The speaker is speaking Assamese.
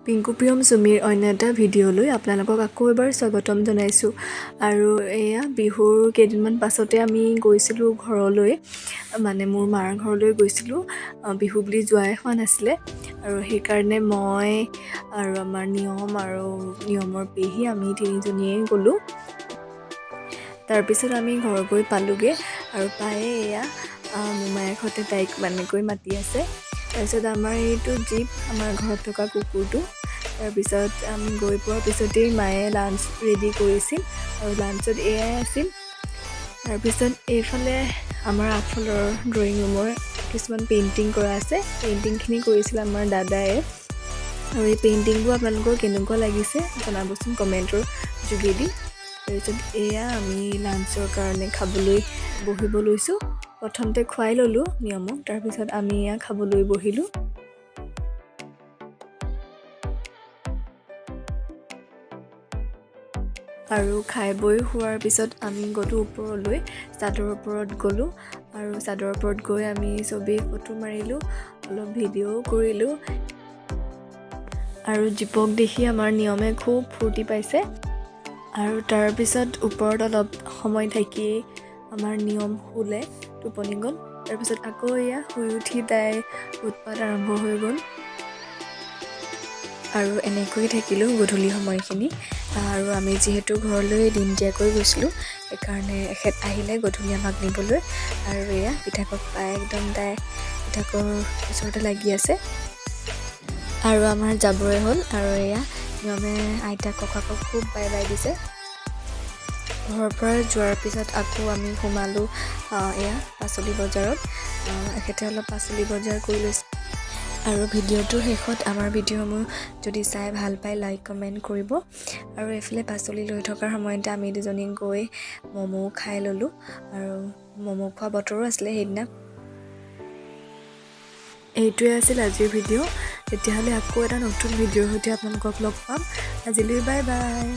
পিংকু প্ৰিয়ম চুমিৰ অন্য এটা ভিডিঅ'লৈ আপোনালোকক আকৌ এবাৰ স্বাগতম জনাইছোঁ। আৰু এয়া বিহুৰ কেইদিনমান পাছতে আমি গৈছিলোঁ ঘৰলৈ, মানে মোৰ মাৰ ঘৰলৈ গৈছিলোঁ। বিহু বুলি যোৱাই হোৱা নাছিলে, আৰু সেইকাৰণে মই আৰু আমাৰ নিয়মৰ পেহী আমি তিনিজনীয়ে গ'লোঁ। তাৰপিছত আমি ঘৰ গৈ পালোঁগৈ, আৰু পায়ে এয়া মোমায়েকহঁতে তাইক মানেকৈ মাতি আছে। তাৰপিছত আমাৰ এইটো জীপ, আমাৰ ঘৰত থকা কুকুৰটো। তাৰপিছত আমি গৈ পোৱাৰ পিছতেই মায়ে লাঞ্চ ৰেডি কৰিছিল, আৰু লাঞ্চত এয়াই আছিল। তাৰপিছত এইফালে আমাৰ আগফালৰ ড্ৰয়িং ৰুমৰ কিছুমান পেইণ্টিং কৰা আছে। পেইণ্টিংখিনি কৰিছিল আমাৰ দাদায়ে, আৰু এই পেইণ্টিংবোৰ আপোনালোকৰ কেনেকুৱা লাগিছে জনাবচোন কমেণ্টৰ যোগেদি। তাৰপিছত এয়া আমি লাঞ্চৰ কাৰণে খাবলৈ বহিব লৈছোঁ। প্ৰথমতে খুৱাই ল'লোঁ নিয়মক, তাৰপিছত আমি এয়া খাবলৈ বহিলোঁ। আৰু খাই বৈ হোৱাৰ পিছত আমি গ'লোঁ ওপৰলৈ, চাদৰ ওপৰত গ'লোঁ। আৰু চাদৰ ওপৰত গৈ আমি চবেই ফটো মাৰিলোঁ, অলপ ভিডিঅ'ও কৰিলোঁ। আৰু জীপক দেখি আমাৰ নিয়মে খুব ফূৰ্তি পাইছে। আৰু তাৰপিছত ওপৰত অলপ সময় থাকি আমাৰ নিয়ম শুলে, টোপনি গ'ল। তাৰপিছত আকৌ এয়া শুই উঠি তাই উৎপাত আৰম্ভ হৈ গ'ল। আৰু এনেকৈ থাকিলোঁ গধূলি সময়খিনি। আৰু আমি যিহেতু ঘৰলৈ দিনতীয়াকৈ গৈছিলোঁ, সেইকাৰণে এখেত আহিলে গধূলি আমাক নিবলৈ। আৰু এয়া পিঠাকক পাই একদম তাই পিঠাকৰ ওচৰতে লাগি আছে। আৰু আমাৰ যাবৰে হ'ল, আৰু এয়া নিয়মে আইতা ককাকক খুব বাই বাই দিছে। ঘৰৰ পৰা যোৱাৰ পিছত আকৌ আমি সোমালোঁ এয়া পাচলি বজাৰত। এখেতে অলপ পাচলি বজাৰ কৰি লৈছে। আৰু ভিডিঅ'টোৰ শেষত আমাৰ ভিডিঅ'সমূহ যদি চাই ভাল পায় লাইক কমেণ্ট কৰিব। আৰু এইফালে পাচলি লৈ থকাৰ সময়তে আমি দুজনী গৈ ম'মো খাই ল'লোঁ, আৰু ম'মো খোৱা বতৰো আছিলে সেইদিনা। এইটোৱে আছিল আজিৰ ভিডিঅ'। তেতিয়াহ'লে আকৌ এটা নতুন ভিডিঅ'ৰ সৈতে আপোনালোকক লগ পাম। আজিলৈ বাই বাই।